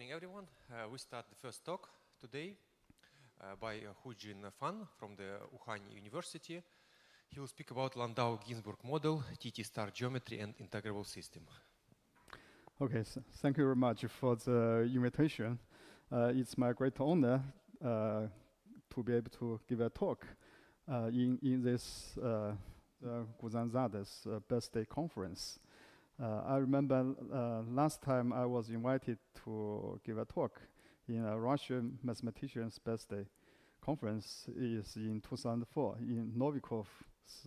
morning, everyone. We start the first talk today by Gusein-Zade from the Wuhan University. He will speak about Landau-Ginzburg model, TT star geometry, and integrable system. Okay, so thank you very much for the invitation. It's my great honor to be able to give a talk in this Gusein-Zade's birthday conference. I remember last time I was invited to give a talk in a Russian mathematician's birthday conference is in 2004 in Novikov's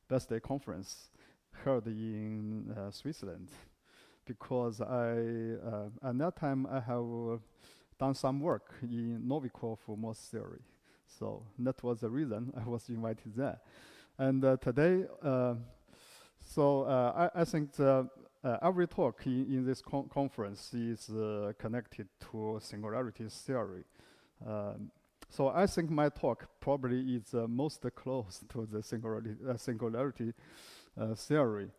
birthday conference held in Switzerland, because at that time I have done some work in Novikov Morse theory. So that was the reason I was invited there. And today, I think every talk in this conference is connected to singularity theory. So I think my talk probably is most close to the singularity theory,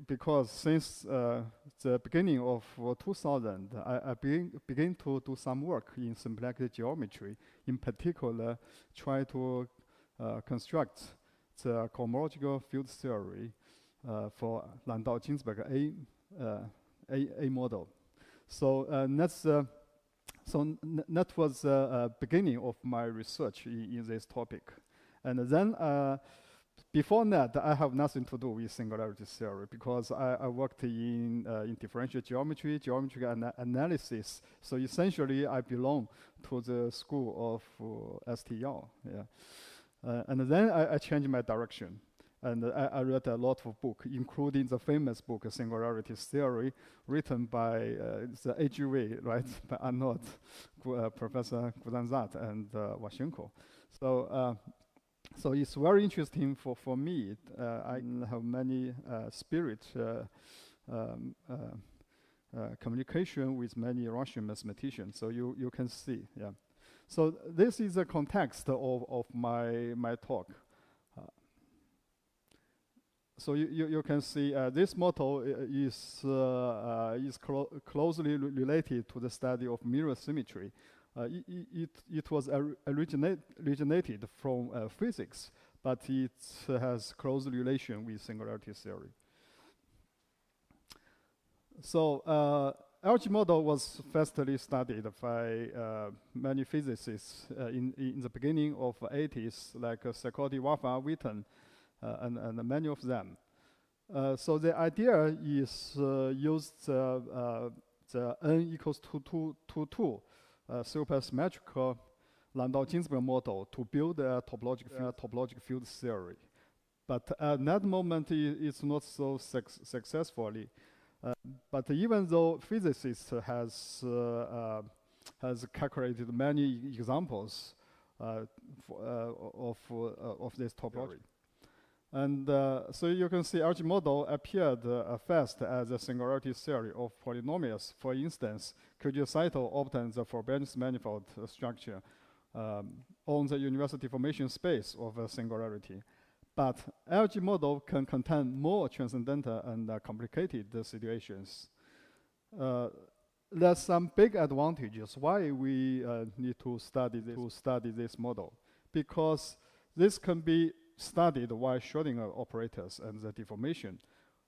because since the beginning of 2000, I began to do some work in symbolic geometry, in particular try to construct the cohomological field theory for Landau-Ginzburg A model. So that was the beginning of my research in this topic. And then before that, I have nothing to do with singularity theory, because I worked in differential geometry, geometrical analysis. So essentially, I belong to the school of STL. Yeah. And then I changed my direction. And I read a lot of books, including the famous book, Singularity Theory, written by the AGV, right, by Arnold, Professor Gusein-Zade, and Usacheva. So it's very interesting for me. I have many spirit communication with many Russian mathematicians. So you can see, yeah. So this is the context of my talk. So you can see this model is closely related to the study of mirror symmetry. It was originated from physics, but it has close relation with singularity theory. So LG model was firstly studied by many physicists in the beginning of the 80s, like Sakoti, Waffa, Witten, and many of them. So the idea is use the n equals to 2 supersymmetrical Landau-Ginzburg model to build a topological field theory. But at that moment, it's not so successfully. But even though physicists has calculated many examples of this topology. And so you can see LG model appeared first as a singularity theory of polynomials. For instance, Gusein-Zade obtained the Frobenius manifold structure on the universal deformation space of a singularity. But LG model can contain more transcendental and complicated situations. There's some big advantages why we need to study this model, because this can be studied while Schrödinger operators and the deformation,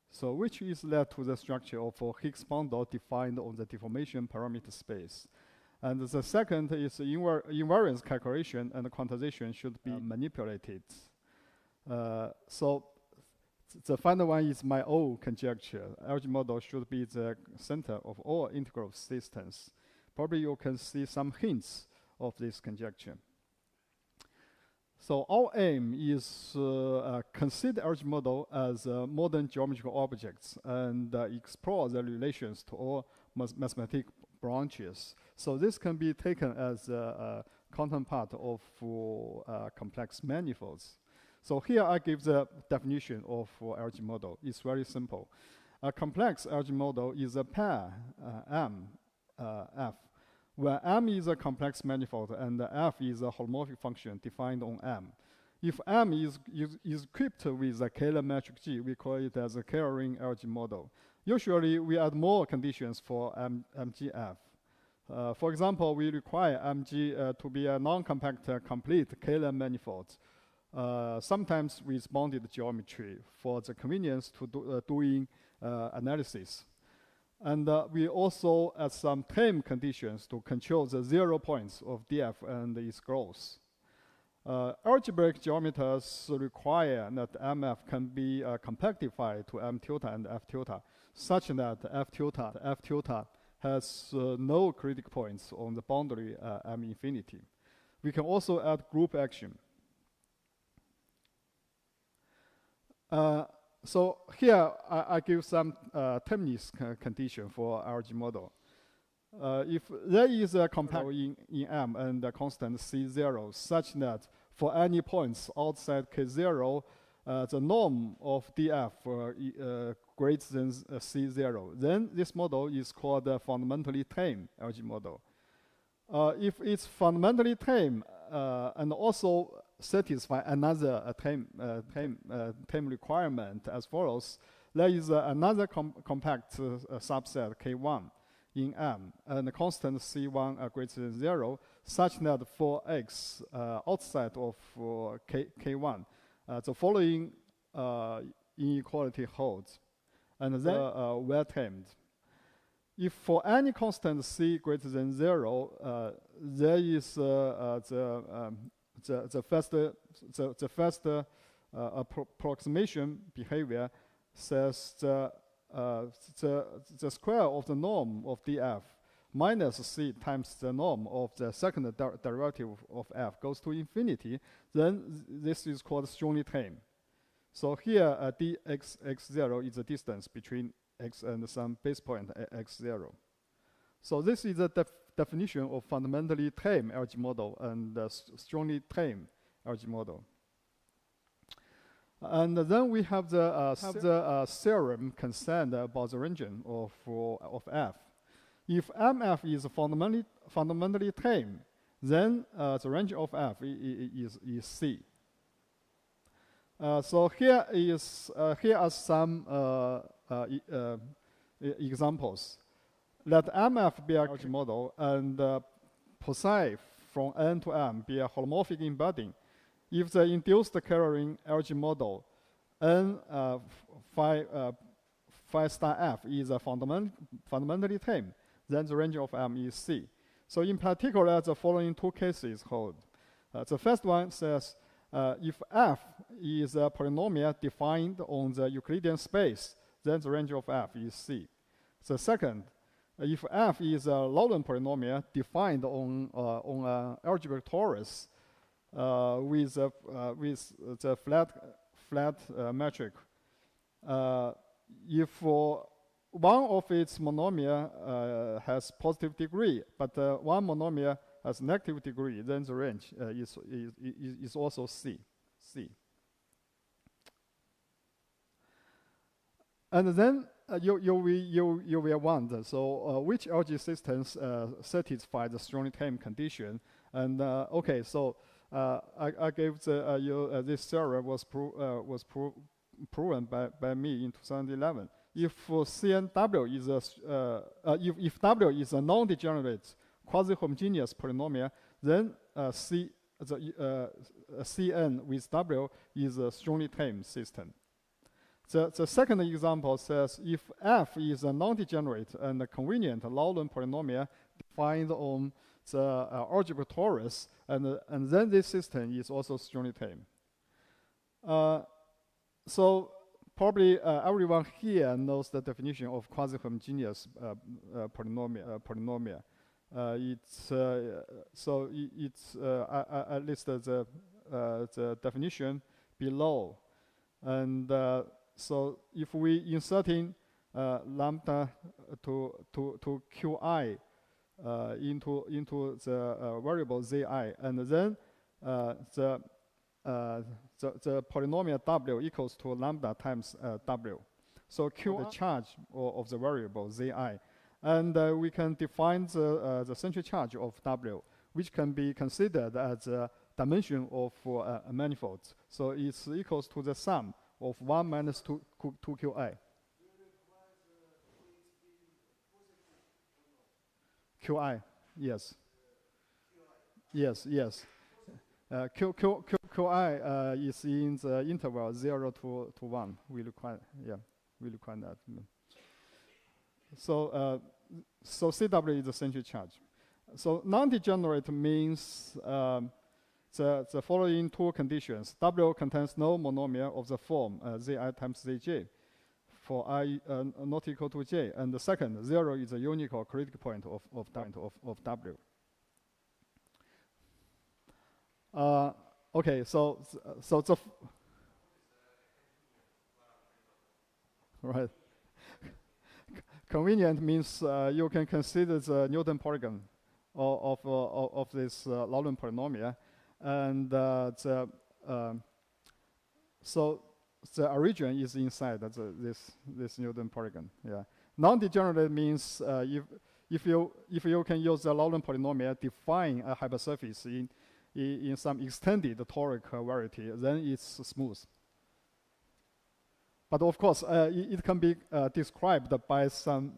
so which is led to the structure of a Higgs bundle defined on the deformation parameter space. And the second is invariance calculation and quantization should be manipulated. So the final one is my own conjecture. LG model should be the center of all integral systems. Probably you can see some hints of this conjecture. So our aim is consider LG model as modern geometrical objects and explore the relations to all mathematical branches. So this can be taken as a counterpart of complex manifolds. So here I give the definition of LG model. It's very simple. A complex LG model is a pair M, F, where M is a complex manifold and F is a holomorphic function defined on M. If M is equipped with a Kähler metric G, we call it as a Kähler ring LG model. Usually, we add more conditions for MGF. For example, we require MG to be a non-compact complete K-len manifold, sometimes with bounded geometry for the convenience to doing analysis. And we also add some tame conditions to control the 0 points of DF and its growth. Algebraic geometers require that MF can be compactified to M tilde and F tilde, such that F tilde has no critical points on the boundary M infinity. We can also add group action. So here I give some tameness condition for RG model. If there is a compact in M and a constant C0 such that for any points outside K0, the norm of DF greater than C0, then this model is called a fundamentally tame RG model. If it's fundamentally tame and also satisfy another tame requirement as follows, there is another compact subset K1 in M and the constant C1 greater than 0 such that for X outside of K1, the following inequality holds, and then well tamed. If for any constant C greater than 0, there is the first approximation behavior says the square of the norm of df minus c times the norm of the second derivative of f goes to infinity, then this is called strongly tame. So here dx0 is the distance between x and some base point x0. So this is the definition of fundamentally tame LG model and strongly tame LG model. And then we have the theorem concerned about the region of f. If MF is fundamentally tame, then the range of f is C. So here are some examples. Let MF be a LG model and psi from N to M be a holomorphic embedding. If the induced carrying LG model N phi star F is a fundamentally tame, then the range of M is C. So in particular, the following two cases hold. The first one says if F is a polynomial defined on the Euclidean space, then the range of F is C. The second, if F is a Laurent polynomial defined on an algebraic torus with the flat metric, if one of its monomial has positive degree, but one monomial has negative degree, then the range is also C. And then you will wonder, so which LG systems satisfy the strongly tame condition? And okay, so I gave this theorem was proven by me in 2011. If CNW is if W is a non-degenerate quasi-homogeneous polynomial, then Cn with W is a strongly tame system. The second example says if F is a non-degenerate and a convenient Laurent polynomial defined on the algebraic torus, and then this system is also strongly tame. So probably everyone here knows the definition of quasi-homogeneous polynomial. I listed the definition below, and so if we inserting lambda to qi into the variable zi, and then the polynomial w equals to lambda times w. So q the charge of the variable zi, and we can define the central charge of w, which can be considered as a dimension of a manifold. So it's equals to the sum of 1 minus 2qi. Qi, yes. Yes, yes. Qi is in the interval 0 to 1. We require that. So CW is the central charge. So non-degenerate means the following two conditions. W contains no monomial of the form Zi times Zj for I not equal to J. And the second, 0 is a unique or critical point of W. Okay, so the right. Convenient means you can consider the Newton polygon of this Laurent polynomial, and so the origin is inside this Newton polygon. Yeah. Non-degenerate means if you can use the Laurent polynomial define a hypersurface in some extended toric variety, then it's smooth. But of course, it can be described by some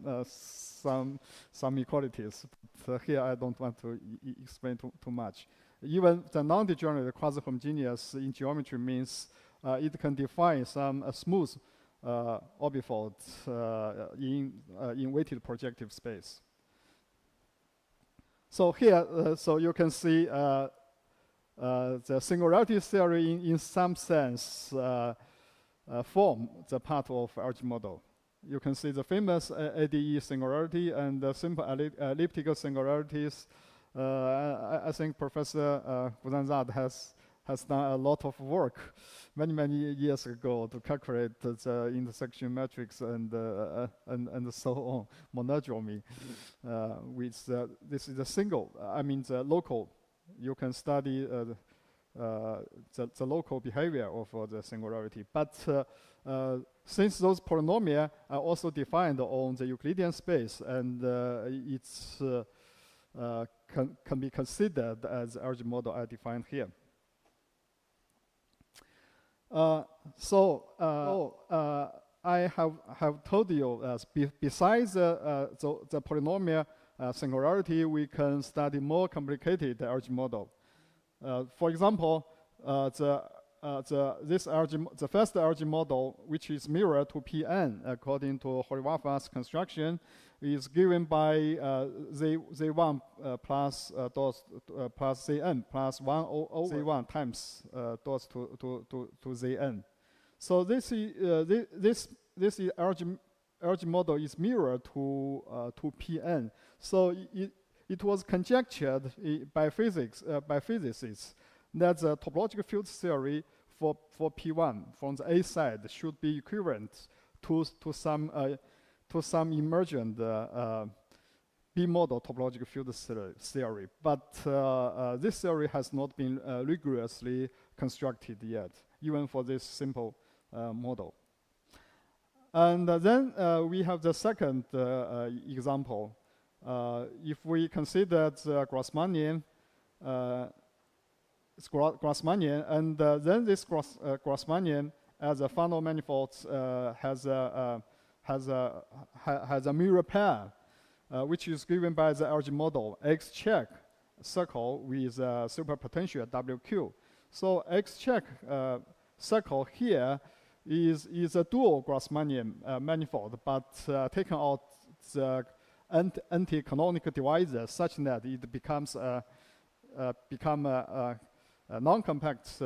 equalities. But here I don't want to explain too much. Even the non-degenerate quasi-homogeneous in geometry means it can define some smooth orbifold in weighted projective space. So here, so you can see the singularity theory in some sense form the part of algebraic model. You can see the famous ADE singularity and the simple elliptical singularities. I think Professor Gusein-Zade has done a lot of work many years ago to calculate the intersection matrix and so on, monodromy. With this is a single. I mean the local. You can study the local behavior of the singularity. But since those polynomials are also defined on the Euclidean space, and it's can be considered as the algebraic model I defined here. I have told you besides the polynomial singularity, we can study more complicated algebraic model. For example, the first algebraic model, which is mirror to Pn according to Horvath's construction, is given by Z1 plus Zn plus 1 over Z1 times dots to Zn. So this is algebraic model is mirror to Pn. So it was conjectured by physicists that the topological field theory for P1 from the A side should be equivalent to some emergent B model topological field theory. But this theory has not been rigorously constructed yet, even for this simple model. And then we have the second example. If we consider the Grassmannian, and then this Grassmannian as a final manifold has a mirror pair, which is given by the algebraic model X check circle with superpotential WQ. So X check circle here is a dual Grassmannian manifold, but taken out the anti-canonical divisor such that it becomes a non-compact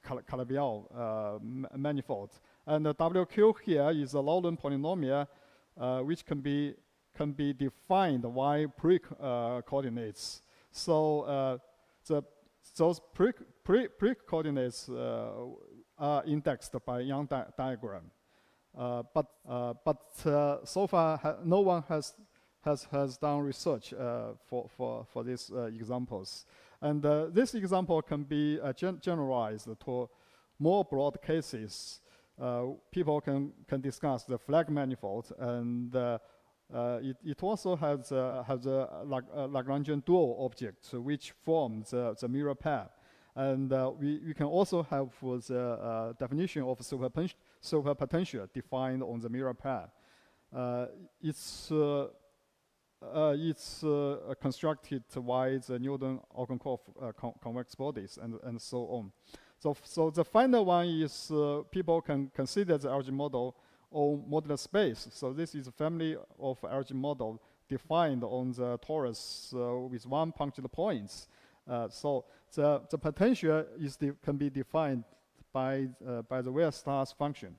Calabi-Yau manifold. And the WQ here is a Laurent polynomial, which can be defined by pre-coordinates. So those pre-coordinates are indexed by Young diagram. But so far no one has done research for these examples. And this example can be generalized to more broad cases. People can discuss the flag manifold, and it also has a Lagrangian dual object which forms the mirror pair. And we can also have the definition of superpotential defined on the mirror pair. It's it's constructed by the Newton-Algenkorf convex bodies and so on. So the final one is people can consider the algebraic model on modular space. So this is a family of algebraic model defined on the torus with one punctured points. So the potential can be defined by the Weierstrass function.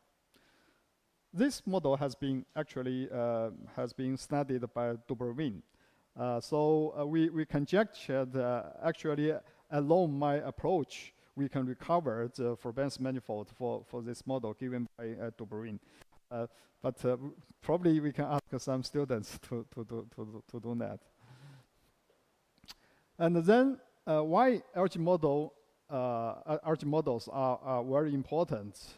This model has been actually studied by Dubervin. So we conjectured actually along my approach we can recover the Frobenius manifold for this model given by Dubervin. But probably we can ask some students to do that. And then why algebraic models are very important,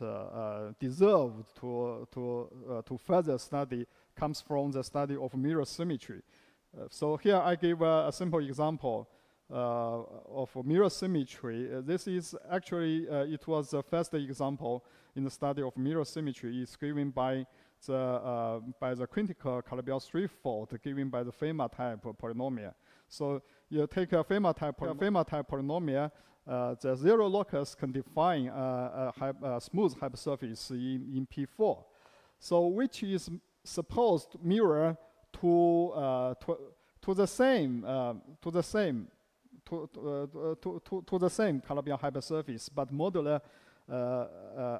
deserve to further study, comes from the study of mirror symmetry. So here I give a simple example of mirror symmetry. This is actually, it was the first example in the study of mirror symmetry. It's given by the critical Calabi-Yau threefold given by the Fermat type polynomial. So you take a Fermat type polynomial, the zero locus can define a smooth hypersurface in P4. So which is supposed mirror to the same Calabi-Yau hypersurface, but modular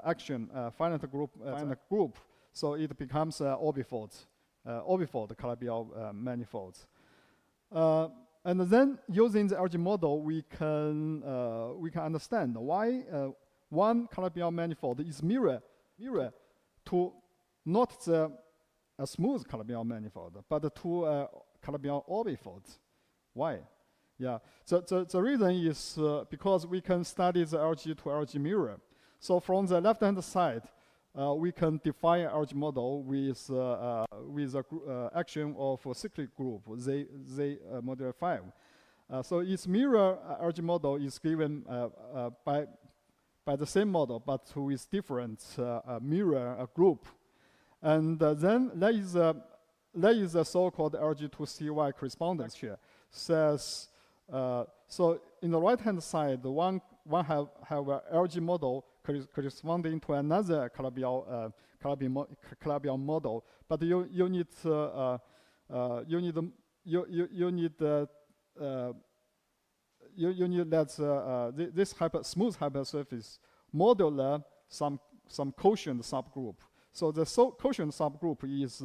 action finite group. So it becomes orbifold Calabi-Yau manifold. And then using the algebraic model, we can understand why one Calabi-Yau manifold is mirror to not a smooth Calabi-Yau manifold, but to a Calabi-Yau orbifold. Why? Yeah. The reason is because we can study the LG to LG mirror. So from the left-hand side, we can define algebraic model with the action of a cyclic group, Z modular 5. So its mirror algebraic model is given by the same model, but with different mirror group. And then there is a so-called LG to CY correspondence here. Says so in the right-hand side, one have an algebraic model corresponding to another Calabi-Yau model, but you need that this smooth hypersurface modular some quotient subgroup. So the quotient subgroup is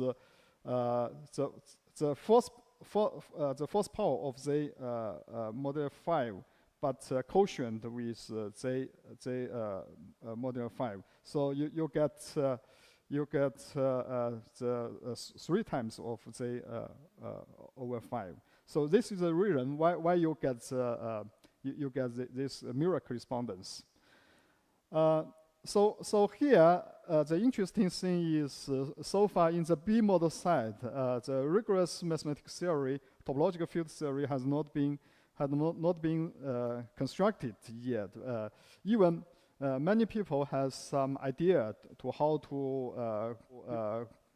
the first power of the modular 5. But quotient with Z modular 5. So you get the 3 times of Z over 5. So this is the reason why you get this mirror correspondence. So here the interesting thing is so far in the B model side, the rigorous mathematical theory, topological field theory has not been constructed yet. Even many people have some idea to how to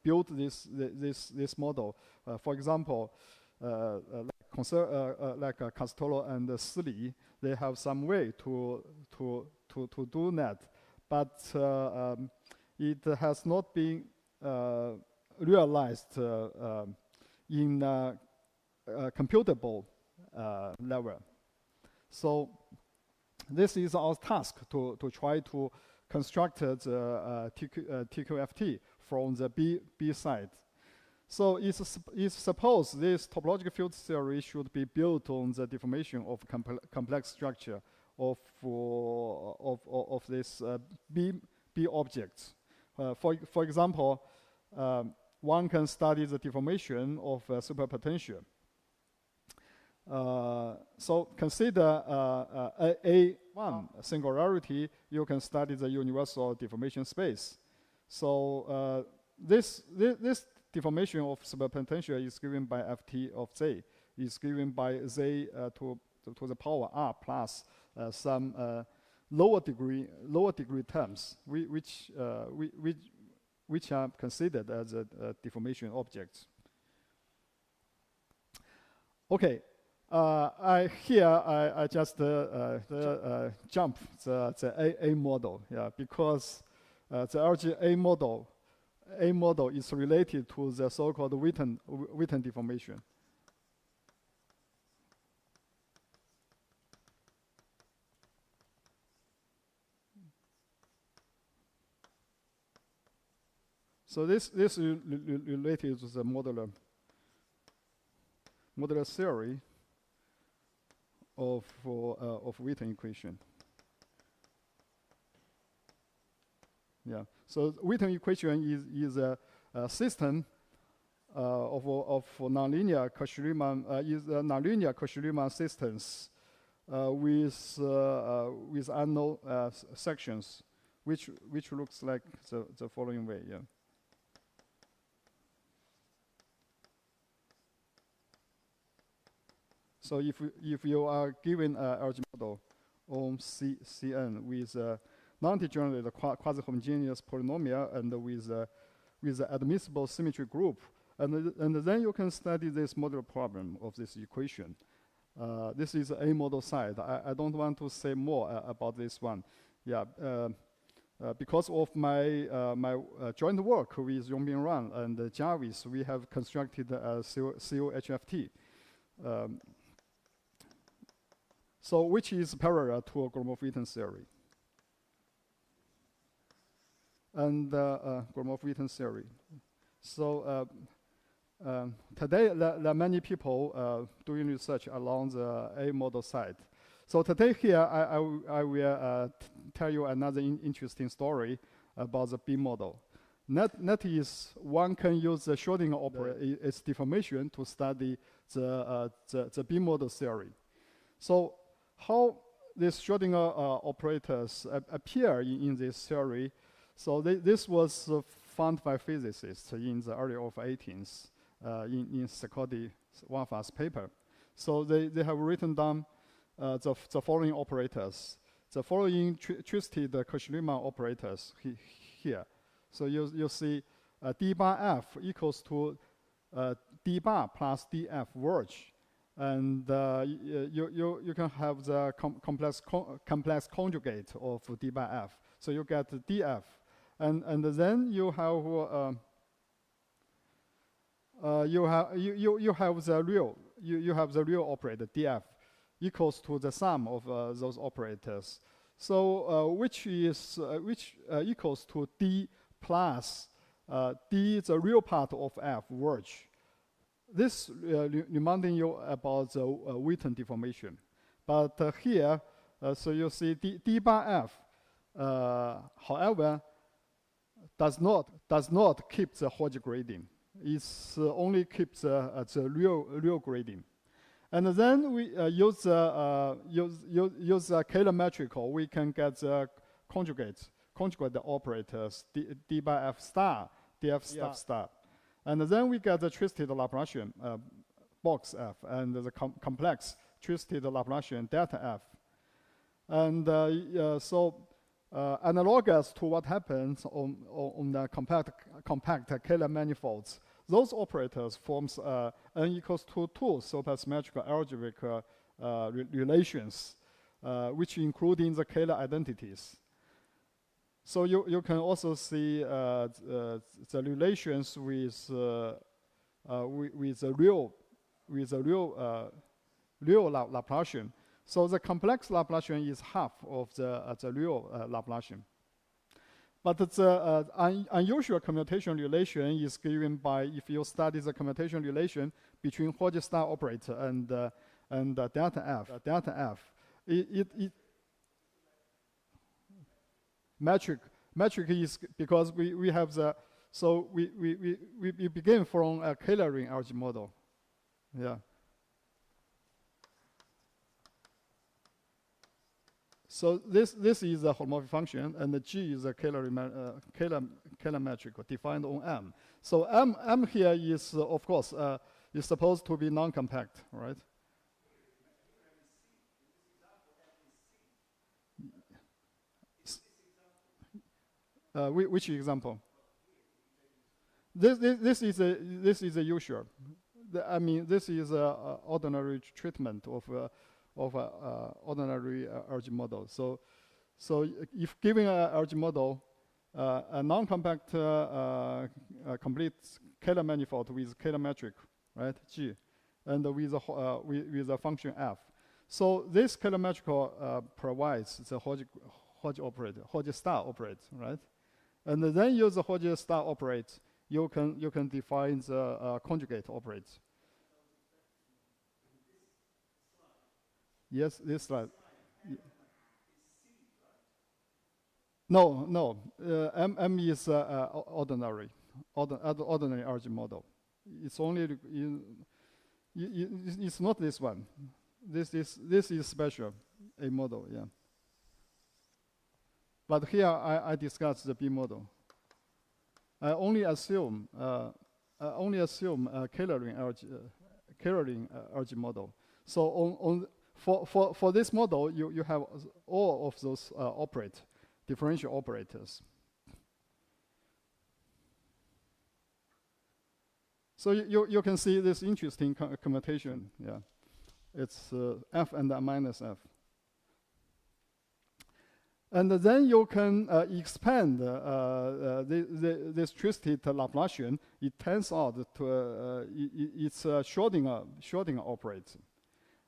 build this model. For example, like Castello and Sili, they have some way to do that, but it has not been realized in computable level. So this is our task to try to construct the TQFT from the B side. So it's suppose this topological field theory should be built on the deformation of complex structure of this B objects. For example, one can study the deformation of superpotential. So consider A1 singularity. You can study the universal deformation space. So this deformation of superpotential is given by Ft of Z. Is given by Z to the power R plus some lower degree terms, which are considered as deformation objects. Okay, I just jump the A model, yeah, because the LGA model is related to the so-called Witten deformation. So this is related to the modular theory of Witten equation. Yeah. So Witten equation is a system of nonlinear Cauchy-Riemann systems with unknown sections, which looks like the following way. Yeah. So if you are given an algebraic model on Cn with a non-degenerate quasi-homogeneous polynomial and with an admissible symmetry group, and then you can study this modular problem of this equation. This is A model side. I don't want to say more about this one. Yeah, because of my joint work with Yongbin Ran and Jarvis, we have constructed a COHFT. So which is parallel to a Gromov-Witten theory. And Gromov-Witten theory. So today there are many people doing research along the A model side. So today here I will tell you another interesting story about the B model. That is, one can use the Schrödinger operator, its deformation, to study the B model theory. So how these Schrödinger operators appear in this theory. So this was found by physicists in the early of 18th in Sakodi-Wafa's paper. So they have written down the following operators, the following twisted Cauchy-Riemann operators here. So you see d bar f equals to d bar plus df verge. And you can have the complex conjugate of d by f. So you get df, and then you have the real operator df equals to the sum of those operators. So which equals to d plus d, the real part of f verge. This reminding you about the Witten deformation. But here, so you see d bar f, however, does not keep the Hodge gradient. It only keeps the real gradient. And then we use Kähler-metrical. We can get the conjugate operators d by f star, df star. And then we get the twisted Laplacian box f and the complex twisted Laplacian delta f. And analogous to what happens on the compact Kähler manifolds, those operators forms n equals to 2 supersymmetrical algebraic relations, which including the Kähler identities. So you can also see the relations with the real Laplacian. So the complex Laplacian is half of the real Laplacian. But the unusual commutation relation is given by, if you study the commutation relation between Hodge star operator and delta f. Metric is because we have the, so we begin from a Kähler ring algebra model. Yeah. So this is a holomorphic function, and the G is a Kähler metric defined on M. So M here is of course is supposed to be non-compact, right? Which example? This is a usual. I mean, this is an ordinary treatment of ordinary algebra model. So if given an algebra model, a non-compact complete Kähler manifold with Kähler metric, right, G, and with a function f. So this Kähler metric provides the Hodge star operator, right? And then use the Hodge star operator, you can define the conjugate operator. Yes, this slide. No. M is ordinary algebra model. It's only it's not this one. This is special A model, yeah. But here I discuss the B model. I only assume Kählering algebra model. So for this model, you have all of those differential operators. So you can see this interesting commutation. Yeah, it's f and minus f. And then you can expand this twisted Laplacian. It turns out to it's a Schrödinger operator.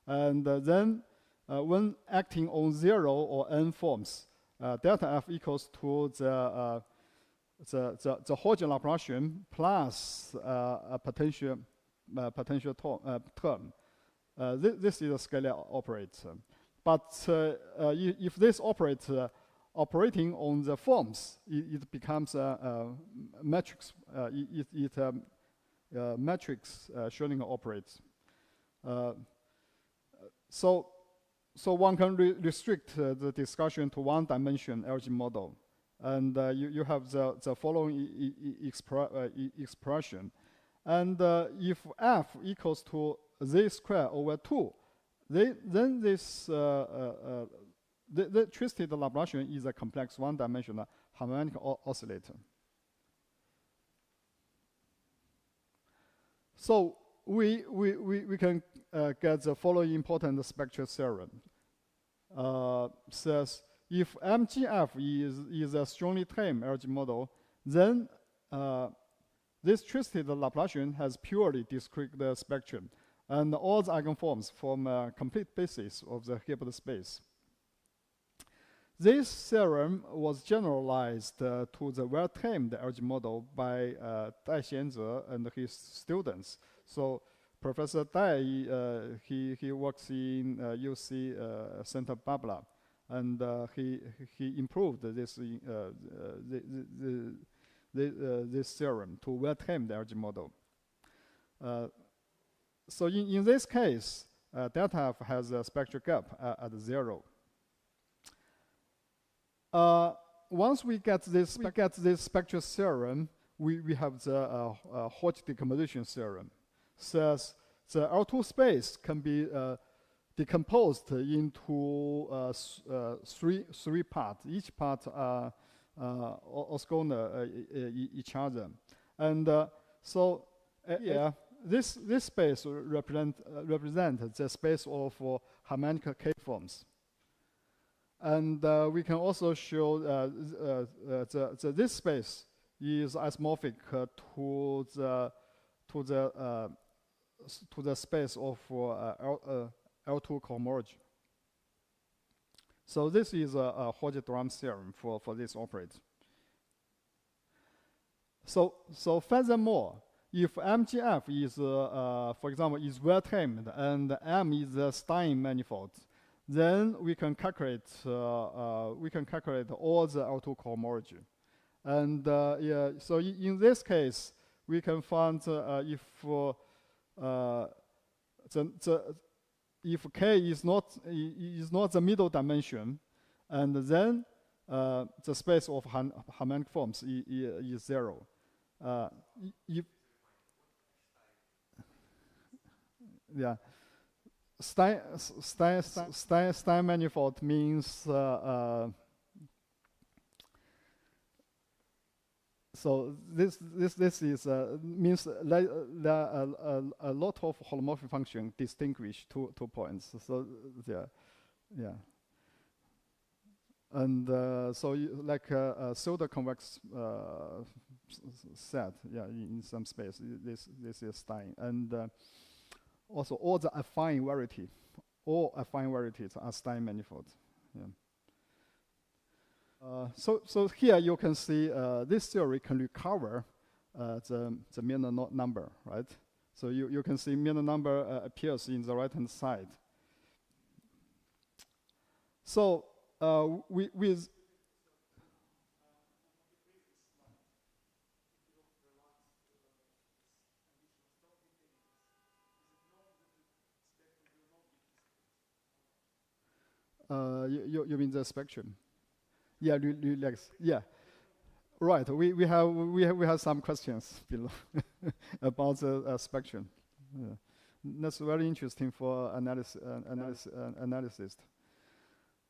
And then when acting on 0 or n forms, delta f equals to the Hodge Laplacian plus a potential term. This is a scalar operator. But if this operator operating on the forms, it becomes a matrix. Matrix Schrödinger operator. So one can restrict the discussion to one-dimension algebra model, and you have the following expression. And if f equals to z squared over 2, then this the twisted Laplacian is a complex one-dimensional harmonic oscillator. So we can get the following important spectral theorem. Says if MGF is a strongly tame algebra model, then this twisted Laplacian has purely discrete spectrum, and all the eigenforms form a complete basis of the Hilbert space. This theorem was generalized to the well-tamed algebra model by Dai-Xianze and his students. So Professor Dai, he works in UC Santa Barbara, and he improved this this theorem to well-tamed algebra model. So in this case, delta f has a spectral gap at 0. Once we get this spectral theorem, we have the Hodge decomposition theorem. Says the L2 space can be decomposed into three parts. Each part orthogonal each other, and this space represent the space of harmonic K-forms. And we can also show this space is isomorphic to the space of L2 cohomology. So this is a Hodge-Drum theorem for this operator. So furthermore, if MGF is, for example, is well-tamed and M is a Stein manifold, then we can calculate all the L2 cohomology. And so in this case, we can find if K is not the middle dimension, and then the space of harmonic forms is 0. Stein manifold means So this is means there are a lot of holomorphic function distinguish two points. So yeah. And so like a pseudo-convex set, in some space. This is Stein, and also all the affine variety, all affine varieties are Stein manifold. Yeah. So here you can see this theory can recover the Milnor number, right? So you can see Milnor number appears in the right-hand side. So with you mean the spectrum? Yeah, relax. Yeah, right. We have some questions below about the spectrum. Yeah. That's very interesting for analysis.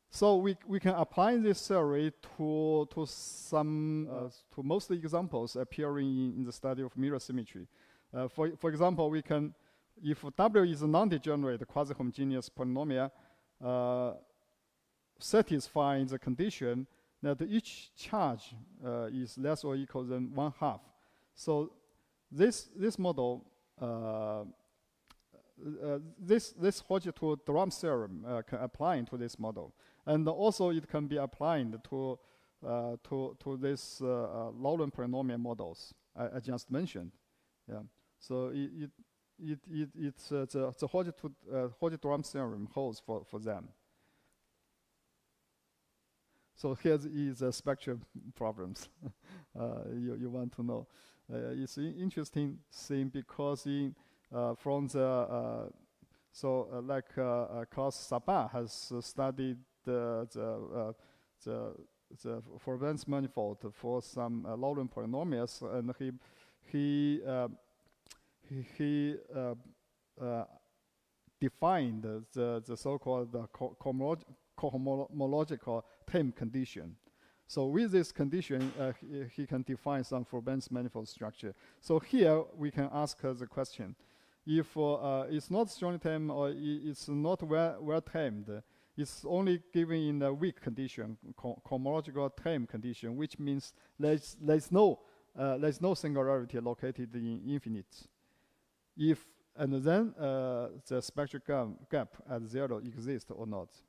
So we can apply this theory to some to most examples appearing in the study of mirror symmetry. For example, we can, if W is a non-degenerate quasi-homogeneous polynomial, satisfying the condition that each charge is less or equal than 1/2. So this model, this Hodge-to-Drum theorem can apply to this model, and also it can be applied to this Laurent polynomial models I just mentioned. Yeah. So it's the Hodge-to-Drum theorem holds for them. So here is the spectrum problems you want to know. It's an interesting thing because from the Klaus Sabir has studied the Frobenz manifold for some Laurent polynomials, and he defined the so-called cohomological term condition. So with this condition, he can define some Frobenz manifold structure. So here we can ask the question: if it's not strongly tamed or it's not well tamed, it's only given in a weak condition, cohomological term condition, which means there's no singularity located in infinite. And then the spectral gap at 0 exists or not.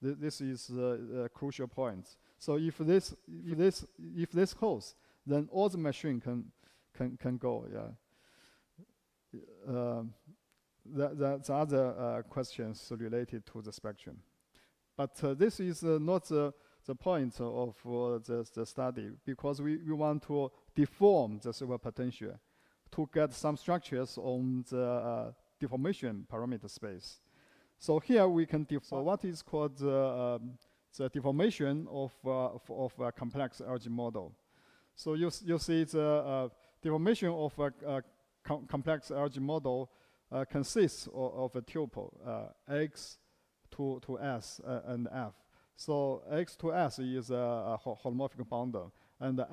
This is a crucial point. So if this holds, then all the machine can go. Yeah. The other questions related to the spectrum, but this is not the point of the study, because we want to deform the superpotential to get some structures on the deformation parameter space. So here we can define what is called the deformation of a complex algebraic model. So you see the deformation of a complex algebraic model consists of a tuple x to S and F. So x to S is a holomorphic bundle, and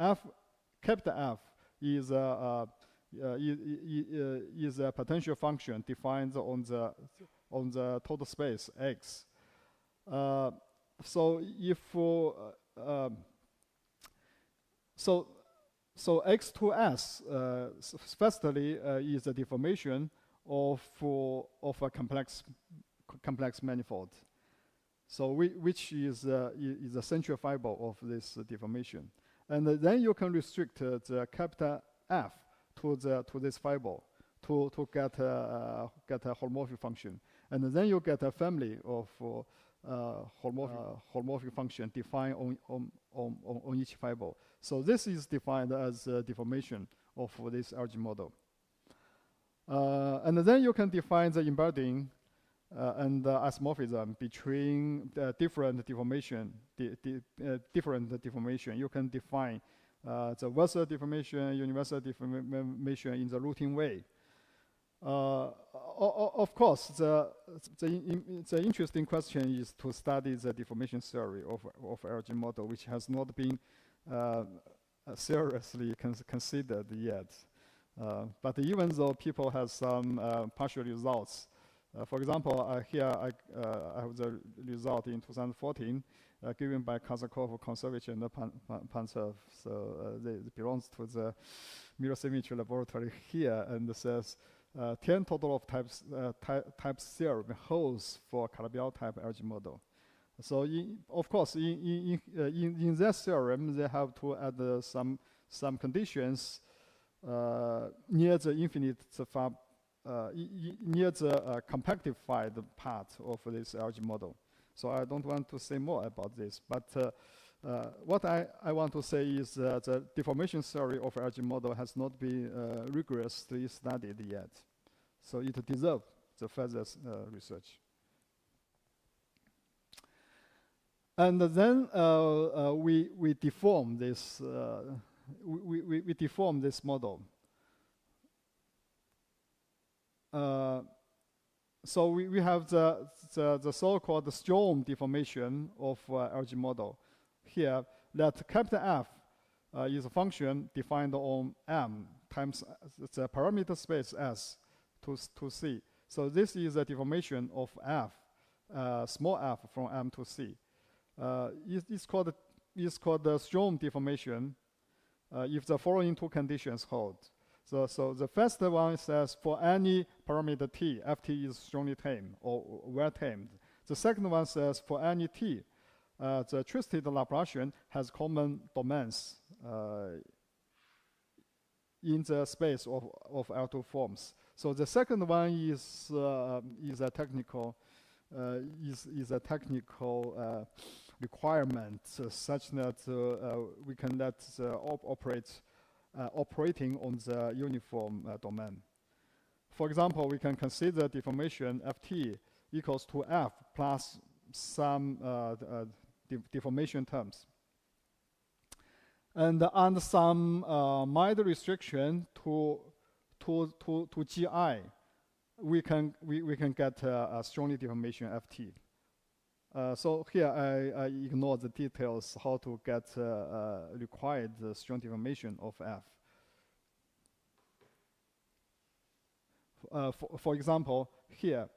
capital F is a potential function defined on the total space X. So if so X to S firstly is a deformation of a complex manifold. So which is the central fiber of this deformation, and then you can restrict the capital F to this fiber to get a holomorphic function, and then you get a family of holomorphic function defined on each fiber. So this is defined as a deformation of this algebraic model. And then you can define the embedding and isomorphism between different deformation. Different deformation. You can define the versal deformation, universal deformation in the routine way. Of course, the interesting question is to study the deformation theory of algebraic model, which has not been seriously considered yet. But even though people have some partial results, for example, here I have the result in 2014 given by Kazakov, Kontsevich, and Pantsev. So it belongs to the mirror symmetry laboratory here, and says 10 total of type theorem holds for Calabi-Yau type algae model. So of course, in that theorem, they have to add some conditions near the infinite near the compactified part of this algae model. So I don't want to say more about this, but what I want to say is that the deformation theory of algae model has not been rigorously studied yet. So it deserves the further research. And then we deform this we deform this model. So we have the so-called storm deformation of algae model here, that capital F is a function defined on M times the parameter space S to C. So this is a deformation of F, small f from M to C. It's called the storm deformation if the following two conditions hold. So the first one says for any parameter t, ft is strongly tamed or well tamed. The second one says for any t, the twisted Laplacian has common domains in the space of L2 forms. So the second one is a technical requirement such that we can let operating on the uniform domain. For example, we can consider deformation ft equals to f plus some deformation terms, and under some mild restriction to gi, we can get a strongly deformation ft. So here I ignore the details how to get required strong deformation of f. For example, here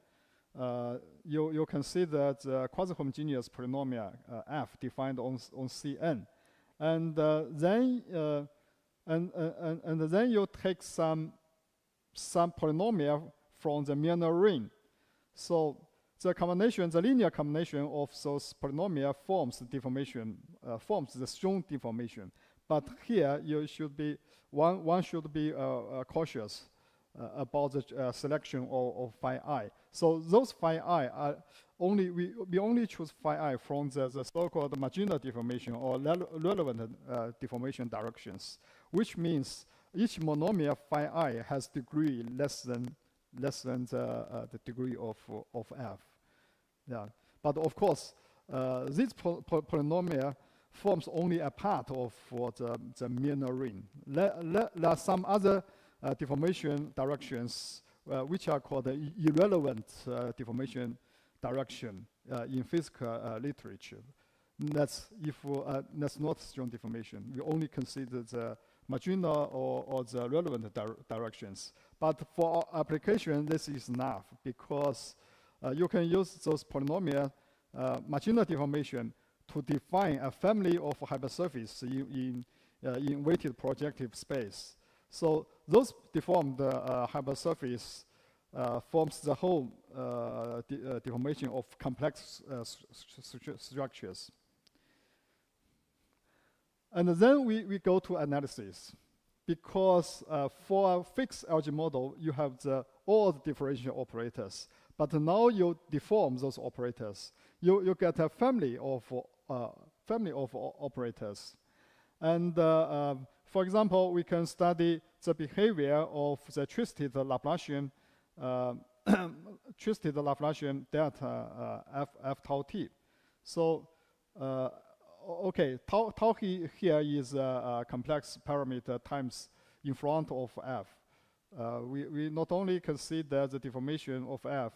you consider the quasi-homogeneous polynomial f defined on Cn, and then you take some polynomial from the Milnor ring. So the linear combination of those polynomial forms the strong deformation. But here you should be one should be cautious about the selection of phi I. So those phi I are we only choose phi I from the so-called marginal deformation or relevant deformation directions, which means each monomial phi I has degree less than the degree of f. Yeah, but of course, this polynomial forms only a part of the Milnor ring. There are some other deformation directions which are called irrelevant deformation direction in physical literature. That's not strong deformation. We only consider the marginal or the relevant directions. But for our application, this is enough because you can use those polynomial marginal deformation to define a family of hypersurface in weighted projective space. So those deformed hypersurface forms the whole deformation of complex structures. And then we go to analysis, because for a fixed algae model, you have all the differential operators. But now you deform those operators. You get a family of operators. And for example, we can study the behavior of the twisted Laplacian delta f tau t. So okay, tau here is a complex parameter times in front of f. We not only consider the deformation of f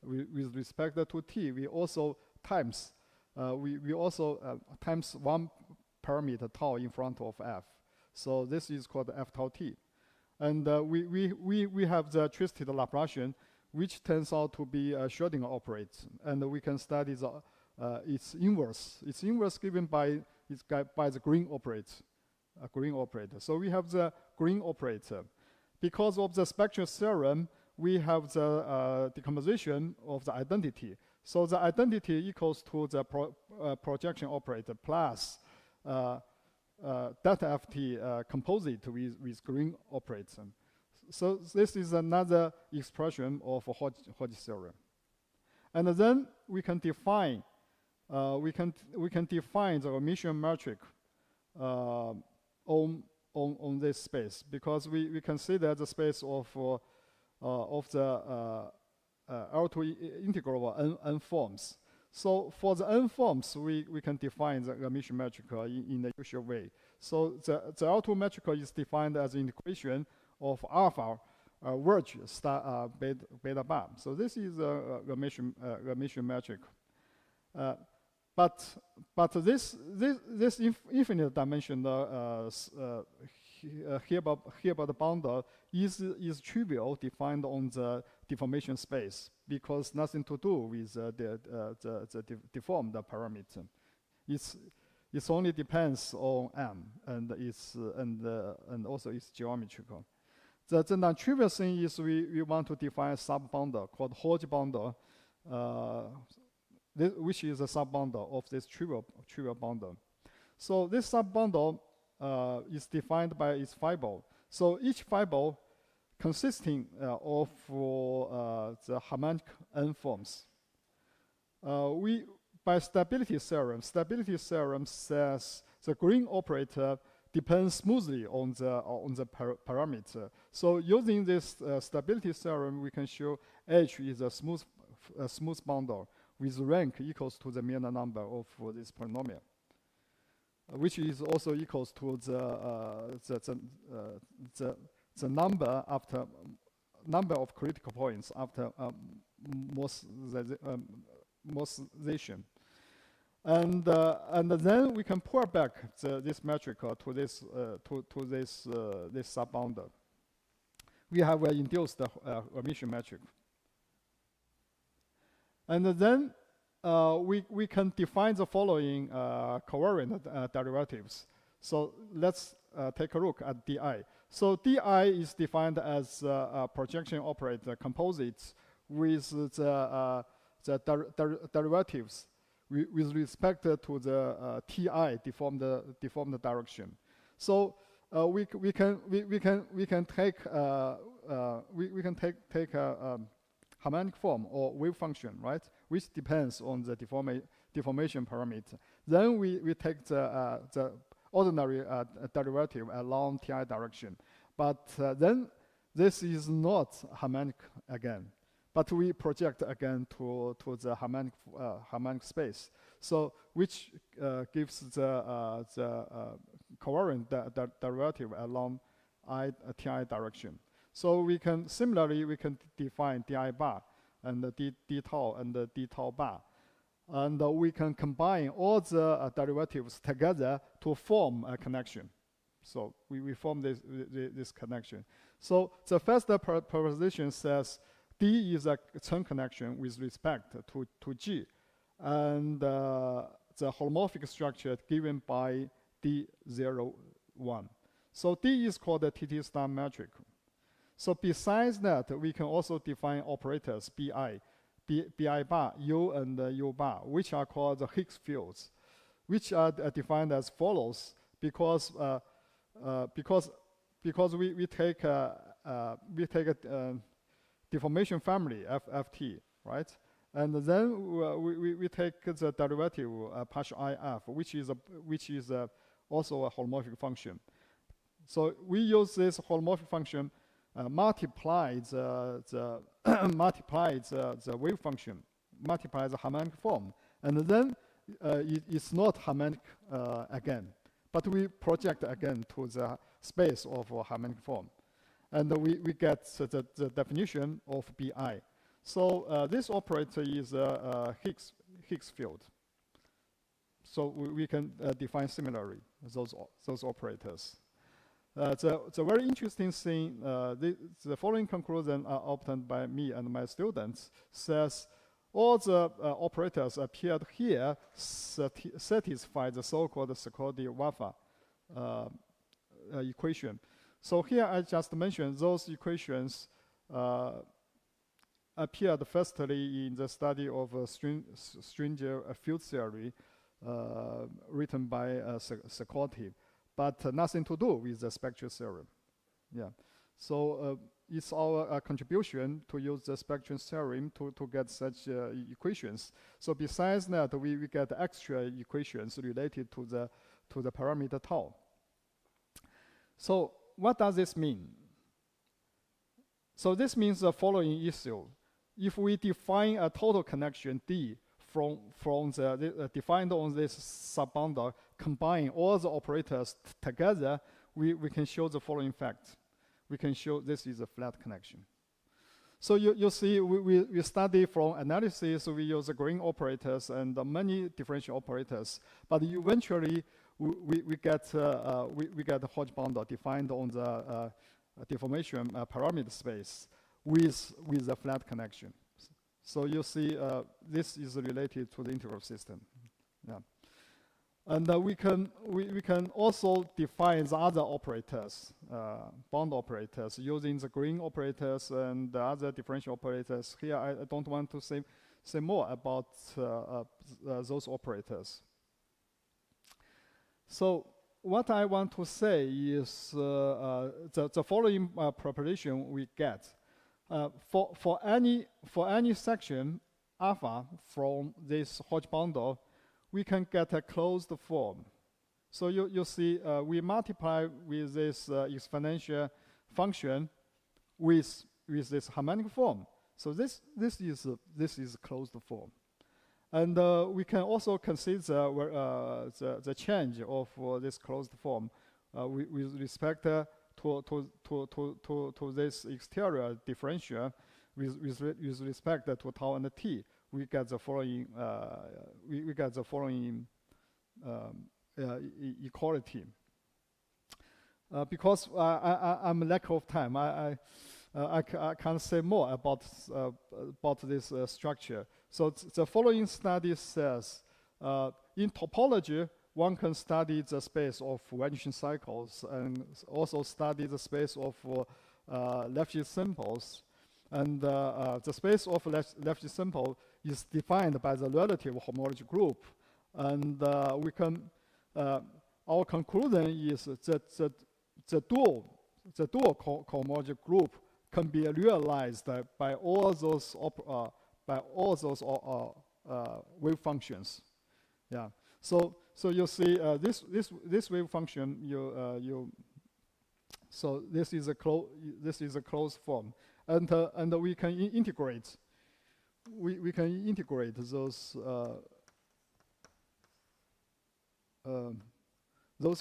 with respect to t, we also times times one parameter tau in front of f. So this is called f tau t. And we have the twisted Laplacian, which turns out to be a Schrödinger operator. And we can study its inverse. Its inverse given by the green operator. So we have the green operator. Because of the spectral theorem, we have the decomposition of the identity. So the identity equals to the projection operator plus delta ft composite with green operator. So this is another expression of Hodge theorem. And then we can define the emission metric on this space, because we consider the space of the L2 integrable n forms. So for the n forms, we can define the emission metric in the usual way. So the L2 metric is defined as integration of alpha verge star beta bar. So this is a emission metric. But this infinite dimensional Hilbert boundary is trivial, defined on the deformation space, because nothing to do with the deformed parameter. It only depends on M, and also it's geometrical. The non-trivial thing is we want to define a sub-boundary called Hodge boundary, which is a sub-boundary of this trivial boundary. So this sub-boundary is defined by its fibre. So each fibre consisting of the harmonic n forms. By stability theorem says the green operator depends smoothly on the parameter. So using this stability theorem, we can show H is a smooth boundary with rank equals to the Miller number of this polynomial, which is also equals to the number of critical points after Mossization. And then we can pour back this metric to this sub-boundary. We have induced emission metric. And then we can define the following covariant derivatives. So let's take a look at DI. So DI is defined as a projection operator composites with the derivatives with respect to the TI deformed direction. So we can take a harmonic form or wave function, right, which depends on the deformation parameter. Then we take the ordinary derivative along TI direction. But then this is not harmonic again, but we project again to the harmonic space. So which gives the covariant derivative along TI direction. So we can define DI bar and the D tau and the D tau bar. And we can combine all the derivatives together to form a connection. So we form this connection. So the first proposition says D is a Chern connection with respect to G. And the holomorphic structure given by D01. So D is called the TT star metric. So besides that, we can also define operators BI bar, U and U bar, which are called the Higgs fields, which are defined as follows because we take a deformation family FT, right? And then we take the derivative partial IF, which is also a holomorphic function. So we use this holomorphic function. Multiply the wave function, multiply the harmonic form, and then it's not harmonic again, but we project again to the space of a harmonic form, and we get the definition of BI. So this operator is a Higgs field. So we can define similarly those operators. the very interesting thing, the following conclusion are obtained by me and my students, says all the operators appeared here satisfy the so-called Skripchenko equation. So here I just mentioned those equations appeared firstly in the study of string field theory written by Skripchenko, but nothing to do with the spectral theorem. Yeah. So it's our contribution to use the spectrum theorem to get such equations. So besides that, we get extra equations related to the parameter tau. So what does this mean? So this means the following issue. If we define a total connection D from the defined on this subbundle, combine all the operators together, we can show the following fact. We can show this is a flat connection. So you see, we study from analysis, we use the green operators and many differential operators, but eventually we get a Hodge bundle defined on the deformation parameter space with a flat connection. So you see, this is related to the integral system. Yeah. And we can also define the other operators, bound operators, using the green operators and the other differential operators. Here, I don't want to say more about those operators. So what I want to say is the following proposition we get. For any section alpha from this Hodge bundle, we can get a closed form. So you see, we multiply with this exponential function with this harmonic form. So this is a closed form, and we can also consider the change of this closed form with respect to this exterior differential with respect to tau and t. We get the following equality. Because I'm lack of time, I can't say more about this structure. So the following study says, in topology, one can study the space of vanishing cycles and also study the space of Lefschetz simples. And the space of Lefschetz simple is defined by the relative homology group. And we can, our conclusion is that the dual cohomology group can be realized by all those wave functions. Yeah. So you see this wave function so this is a closed form, and we can integrate. We can integrate those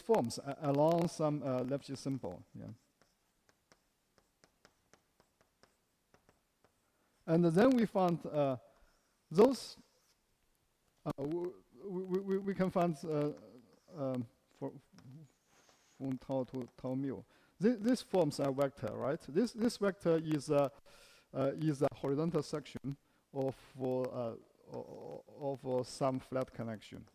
forms along some Lefschetz simple. Yeah. And then we found those. We can find from tau to tau mu. These forms are vector, right? This vector is a horizontal section of some flat connection.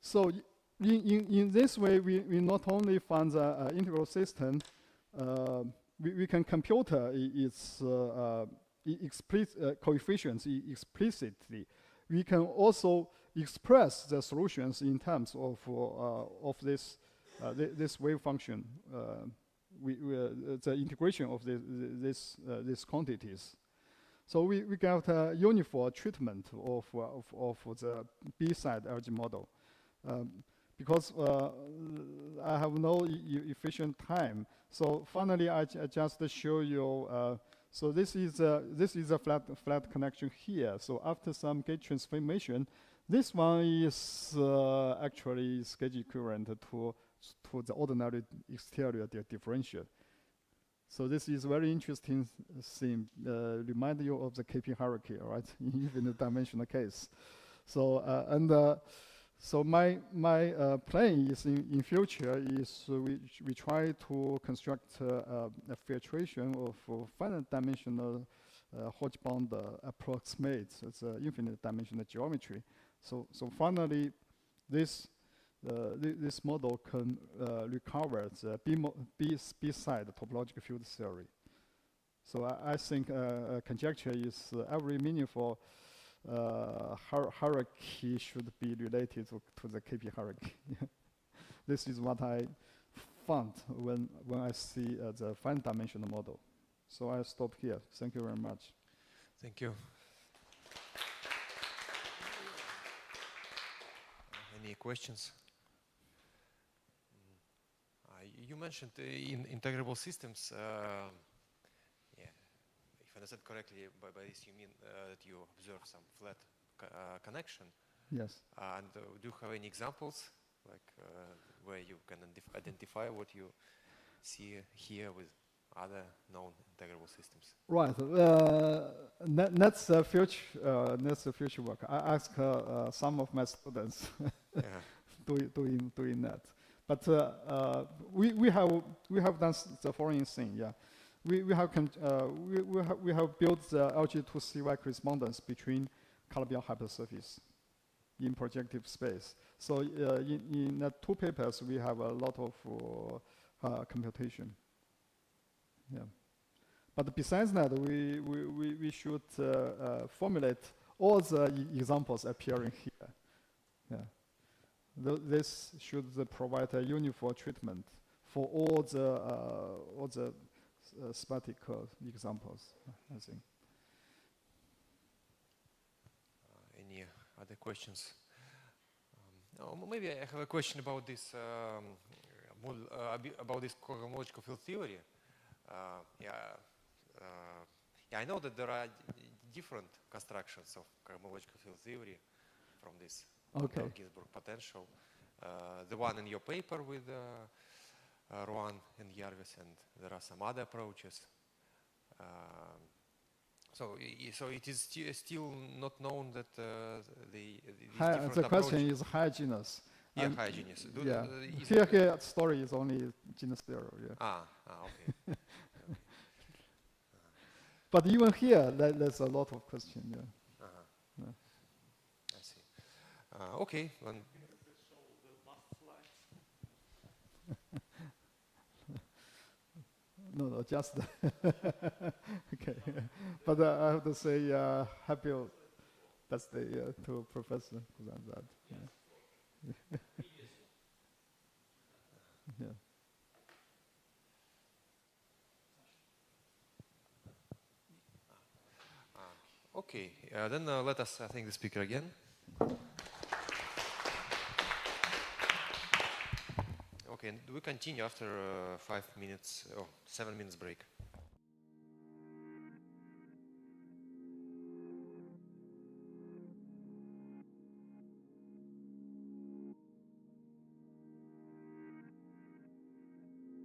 So in this way, we not only find the integral system, we can compute its coefficients explicitly. We can also express the solutions in terms of this wave function, the integration of these quantities. So we get a uniform treatment of the B-side LG model. Because I have no efficient time, so finally I just show you. So this is a flat connection here. So after some gate transformation, this one is actually gauge equivalent to the ordinary exterior differential. So this is very interesting thing. Remind you of the KP hierarchy, right? Even the dimensional case. So so my plan is in future is we try to construct a filtration of finite dimensional Hodge-bound approximates. It's infinite dimensional geometry. So finally, this model can recover the B-side topological field theory. So I think conjecture is every meaningful hierarchy should be related to the KP hierarchy. This is what I found when I see the finite dimensional model. So I stop here. Thank you very much. Thank you. Any questions? You mentioned in integrable systems. Yeah, if I understand correctly, by this you mean that you observe some flat connection. Yes. And do you have any examples, like where you can identify what you see here with other known integrable systems? Right. That's the future work. I ask some of my students doing that. But we have done the following thing. Yeah, we have built the LG2CY correspondence between Calabi-Yau hypersurface in projective space. So in the two papers, we have a lot of computation. Yeah, but besides that, we should formulate all the examples appearing here. Yeah. This should provide a uniform treatment for all the static examples, I think. Any other questions? Maybe I have a question about this cohomological field theory. I know that there are different constructions of cohomological field theory from this Landau-Ginzburg potential. The one in your paper with Rowan and Jarvis, and there are some other approaches. So it is still not known that the question is high genus. Yeah, high genus. Here story is only genus zero. Yeah. Okay. But even here, there's a lot of questions. Yeah. Yeah. I see. Okay. No, just okay. But I have to say, happy birthday to Professor Gusein-Zade. Yeah. Yeah. Okay, then let us thank the speaker again. Okay, and we continue after 5 minutes or 7 minutes break.